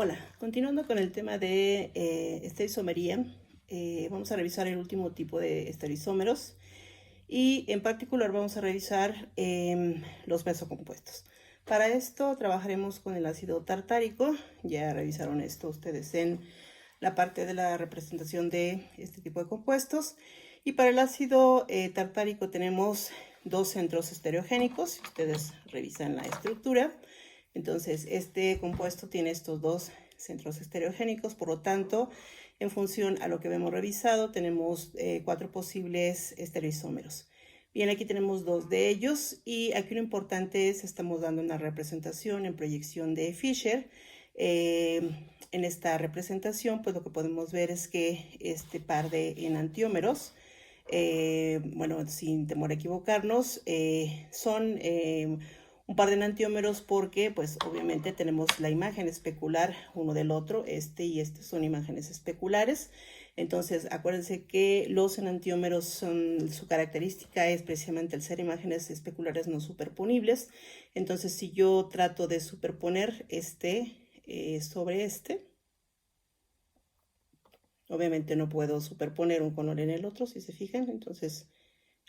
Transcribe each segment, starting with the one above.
Hola, continuando con el tema de estereoisomería, vamos a revisar el último tipo de estereoisómeros y en particular vamos a revisar los mesocompuestos. Para esto trabajaremos con el ácido tartárico. Ya revisaron esto ustedes en la parte de la representación de este tipo de compuestos. Y para el ácido tartárico tenemos dos centros estereogénicos. Si ustedes revisan la estructura, entonces este compuesto tiene estos dos centros estereogénicos. Por lo tanto, en función a lo que hemos revisado, tenemos cuatro posibles estereoisómeros. Bien, aquí tenemos dos de ellos y aquí lo importante es, estamos dando una representación en proyección de Fischer. En esta representación, pues lo que podemos ver es que este par de enantiómeros, bueno, sin temor a equivocarnos, son un par de enantiómeros porque, pues, obviamente tenemos la imagen especular uno del otro. Este y este son imágenes especulares. Entonces, acuérdense que los enantiómeros su característica es precisamente el ser imágenes especulares no superponibles. Entonces, si yo trato de superponer este sobre este, obviamente no puedo superponer un color en el otro, si se fijan. Entonces,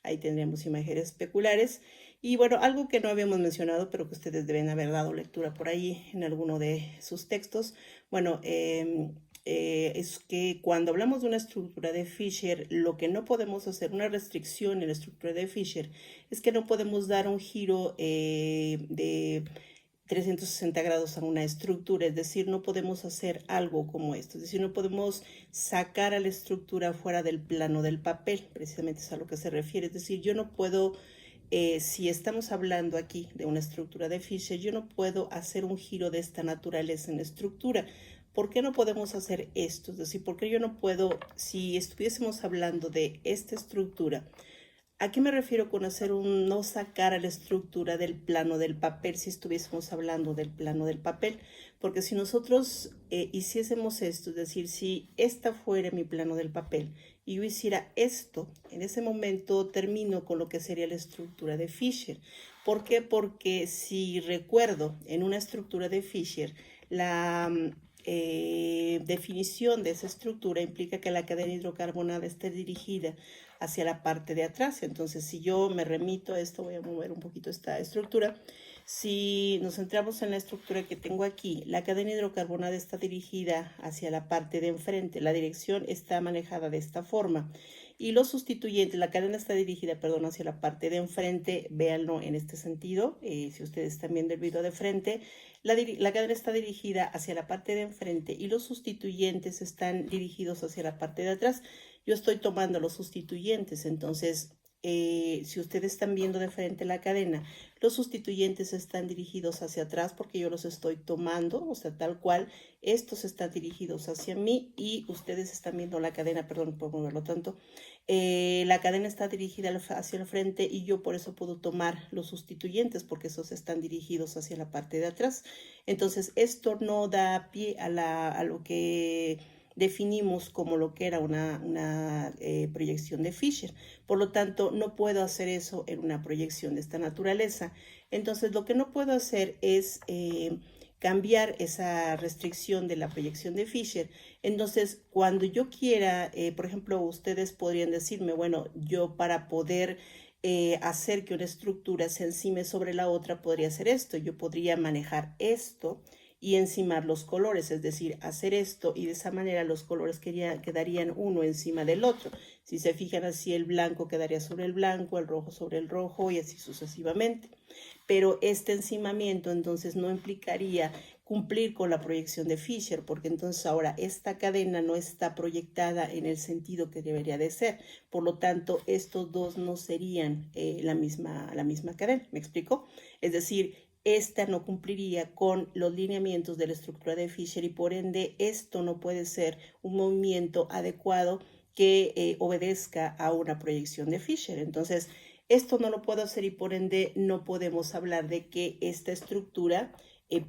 ahí tendríamos imágenes especulares. Y bueno, algo que no habíamos mencionado, pero que ustedes deben haber dado lectura por ahí en alguno de sus textos, bueno, es que cuando hablamos de una estructura de Fischer, lo que no podemos hacer, una restricción en la estructura de Fischer, es que no podemos dar un giro de 360 grados a una estructura, es decir, no podemos hacer algo como esto, es decir, no podemos sacar a la estructura fuera del plano del papel, precisamente es a lo que se refiere, es decir, yo no puedo, si estamos hablando aquí de una estructura de Fischer, yo no puedo hacer un giro de esta naturaleza en la estructura. ¿Por qué no podemos hacer esto? Es decir, ¿por qué yo no puedo, si estuviésemos hablando de esta estructura, ¿a qué me refiero con hacer un no sacar a la estructura del plano del papel si estuviésemos hablando del plano del papel? Porque si nosotros hiciésemos esto, es decir, si esta fuera mi plano del papel y yo hiciera esto, en ese momento termino con lo que sería la estructura de Fischer. ¿Por qué? Porque si recuerdo en una estructura de Fischer, la definición de esa estructura implica que la cadena hidrocarbonada esté dirigida hacia la parte de atrás. Entonces, si yo me remito a esto, voy a mover un poquito esta estructura. Si nos centramos en la estructura que tengo aquí, la cadena hidrocarbonada está dirigida hacia la parte de enfrente. La dirección está manejada de esta forma. Y los sustituyentes, la cadena está dirigida, perdón, hacia la parte de enfrente. Véanlo en este sentido. Si ustedes están viendo el video de frente, la cadena está dirigida hacia la parte de enfrente y los sustituyentes están dirigidos hacia la parte de atrás. Yo estoy tomando los sustituyentes, entonces si ustedes están viendo de frente la cadena, los sustituyentes están dirigidos hacia atrás porque yo los estoy tomando, o sea, tal cual, estos están dirigidos hacia mí y ustedes están viendo la cadena, perdón por moverlo tanto, la cadena está dirigida hacia el frente y yo por eso puedo tomar los sustituyentes porque esos están dirigidos hacia la parte de atrás. Entonces, esto no da pie a lo que definimos como lo que era una proyección de Fischer. Por lo tanto, no puedo hacer eso en una proyección de esta naturaleza. Entonces, lo que no puedo hacer es cambiar esa restricción de la proyección de Fischer. Entonces, cuando yo quiera, por ejemplo, ustedes podrían decirme, bueno, yo para poder hacer que una estructura se encime sobre la otra, podría hacer esto. Yo podría manejar esto y encimar los colores, es decir, hacer esto y de esa manera los colores quedarían uno encima del otro. Si se fijan así, el blanco quedaría sobre el blanco, el rojo sobre el rojo y así sucesivamente. Pero este encimamiento entonces no implicaría cumplir con la proyección de Fischer, porque entonces ahora esta cadena no está proyectada en el sentido que debería de ser. Por lo tanto, estos dos no serían la misma cadena. ¿Me explico? Es decir, esta no cumpliría con los lineamientos de la estructura de Fischer y por ende esto no puede ser un movimiento adecuado que obedezca a una proyección de Fischer. Entonces, esto no lo puedo hacer y por ende no podemos hablar de que esta estructura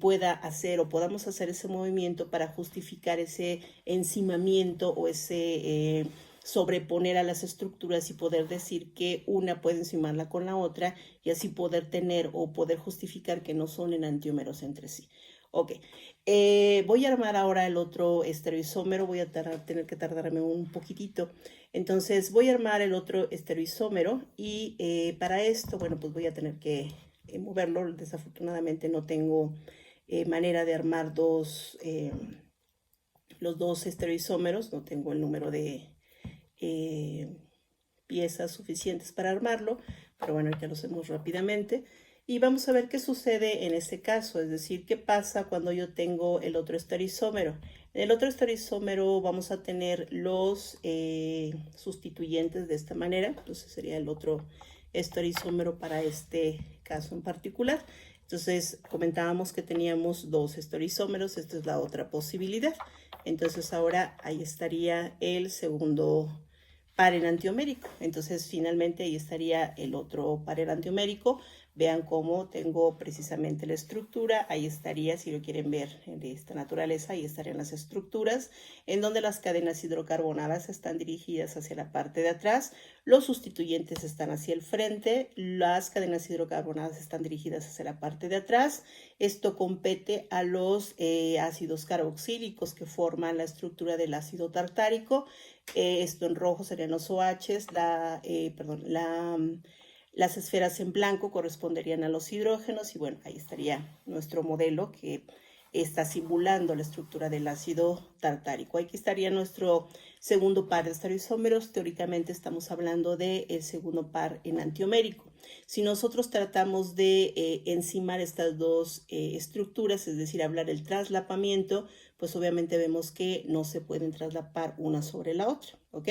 pueda hacer o podamos hacer ese movimiento para justificar ese encimamiento o ese sobreponer a las estructuras y poder decir que una puede encimarla con la otra y así poder tener o poder justificar que no son enantiómeros entre sí. Ok, voy a armar ahora el otro estereoisómero, voy a tener que tardarme un poquitito. Entonces voy a armar el otro estereoisómero y para esto, bueno, pues voy a tener que moverlo. Desafortunadamente no tengo manera de armar los dos estereoisómeros, no tengo el número de eh, piezas suficientes para armarlo, pero bueno, ya lo hacemos rápidamente. Y vamos a ver qué sucede en este caso, es decir, qué pasa cuando yo tengo el otro estereoisómero. En el otro estereoisómero vamos a tener los sustituyentes de esta manera, entonces sería el otro estereoisómero para este caso en particular. Entonces comentábamos que teníamos dos estereoisómeros, esta es la otra posibilidad. Entonces ahora ahí estaría el segundo par enantiomérico. Entonces, finalmente ahí estaría el otro par enantiomérico. Vean cómo tengo precisamente la estructura. Ahí estaría, si lo quieren ver de esta naturaleza, ahí estarían las estructuras, en donde las cadenas hidrocarbonadas están dirigidas hacia la parte de atrás, los sustituyentes están hacia el frente, las cadenas hidrocarbonadas están dirigidas hacia la parte de atrás. Esto compete a los ácidos carboxílicos que forman la estructura del ácido tartárico. Esto en rojo serían los OHs, las esferas en blanco corresponderían a los hidrógenos y bueno, ahí estaría nuestro modelo que está simulando la estructura del ácido tartárico. Aquí estaría nuestro segundo par de estereoisómeros. Teóricamente estamos hablando del segundo par enantiomérico. Si nosotros tratamos de enzimar estas dos estructuras, es decir, hablar el traslapamiento, pues obviamente vemos que no se pueden traslapar una sobre la otra, ¿ok?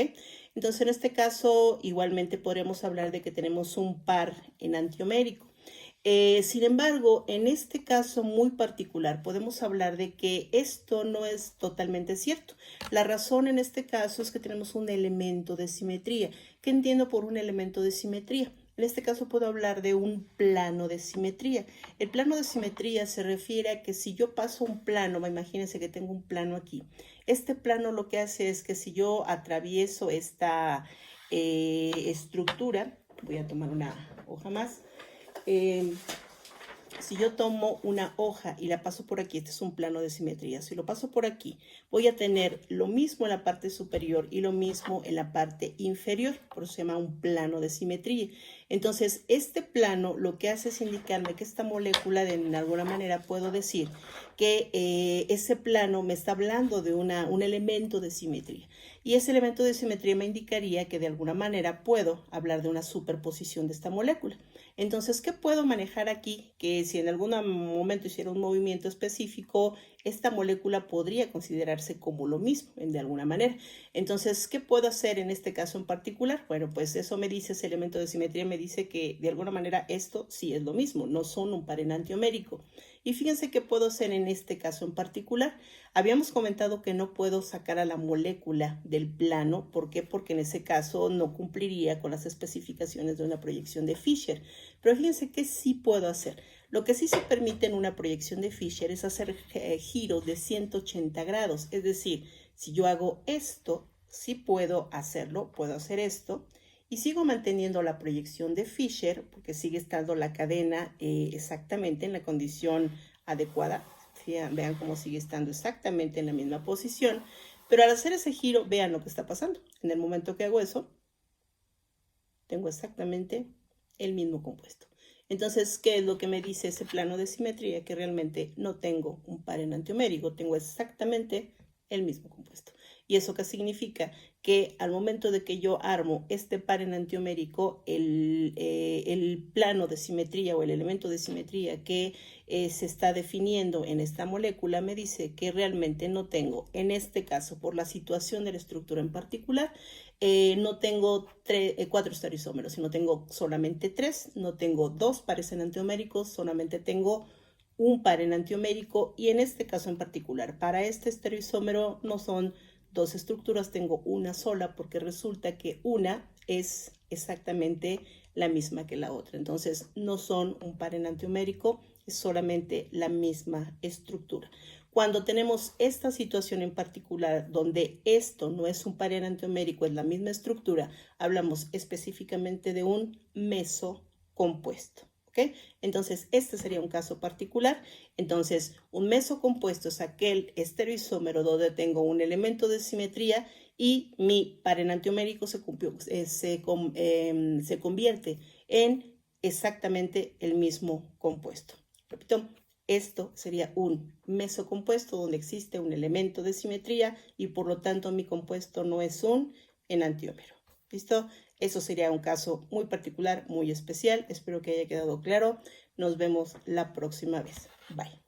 Entonces, en este caso, igualmente podremos hablar de que tenemos un par enantiomérico. Sin embargo, en este caso muy particular, podemos hablar de que esto no es totalmente cierto. La razón en este caso es que tenemos un elemento de simetría. ¿Qué entiendo por un elemento de simetría? En este caso puedo hablar de un plano de simetría. El plano de simetría se refiere a que si yo paso un plano, imagínense que tengo un plano aquí. Este plano lo que hace es que si yo atravieso esta estructura, voy a tomar una hoja más, si yo tomo una hoja y la paso por aquí, este es un plano de simetría, si lo paso por aquí, voy a tener lo mismo en la parte superior y lo mismo en la parte inferior, por eso se llama un plano de simetría. Entonces, este plano lo que hace es indicarme que esta molécula, de alguna manera puedo decir que ese plano me está hablando de un elemento de simetría. Y ese elemento de simetría me indicaría que de alguna manera puedo hablar de una superposición de esta molécula. Entonces, ¿qué puedo manejar aquí? Que si en algún momento hiciera un movimiento específico, esta molécula podría considerarse como lo mismo, de alguna manera. Entonces, ¿qué puedo hacer en este caso en particular? Bueno, pues eso me dice, ese elemento de simetría me dice que de alguna manera esto sí es lo mismo, no son un par enantiomérico. Y fíjense qué puedo hacer en este caso en particular. Habíamos comentado que no puedo sacar a la molécula del plano. ¿Por qué? Porque en ese caso no cumpliría con las especificaciones de una proyección de Fisher. Pero fíjense que sí puedo hacer. Lo que sí se permite en una proyección de Fisher es hacer giros de 180 grados. Es decir, si yo hago esto, sí puedo hacerlo, puedo hacer esto. Y sigo manteniendo la proyección de Fisher porque sigue estando la cadena exactamente en la condición adecuada. Vean cómo sigue estando exactamente en la misma posición. Pero al hacer ese giro, vean lo que está pasando. En el momento que hago eso, tengo exactamente el mismo compuesto. Entonces, ¿qué es lo que me dice ese plano de simetría? Que realmente no tengo un par enantiomérico, tengo exactamente el mismo compuesto. ¿Y eso qué significa? Que al momento de que yo armo este par enantiomérico, el plano de simetría o el elemento de simetría que se está definiendo en esta molécula me dice que realmente no tengo, en este caso, por la situación de la estructura en particular, no tengo 4 estereoisómeros, sino tengo solamente 3, no tengo 2 pares enantioméricos, solamente tengo un par enantiomérico y en este caso en particular, para este estereoisómero no son 2 estructuras, tengo una sola porque resulta que una es exactamente la misma que la otra. Entonces no son un par enantiomérico, es solamente la misma estructura. Cuando tenemos esta situación en particular, donde esto no es un par enantiomérico, es la misma estructura, hablamos específicamente de un mesocompuesto. ¿ok? Entonces, este sería un caso particular. Entonces, un mesocompuesto es aquel estereoisómero donde tengo un elemento de simetría y mi par enantiomérico se convierte en exactamente el mismo compuesto. Repito, esto sería un mesocompuesto donde existe un elemento de simetría y por lo tanto mi compuesto no es un enantiómero. ¿Listo? Eso sería un caso muy particular, muy especial. Espero que haya quedado claro. Nos vemos la próxima vez. Bye.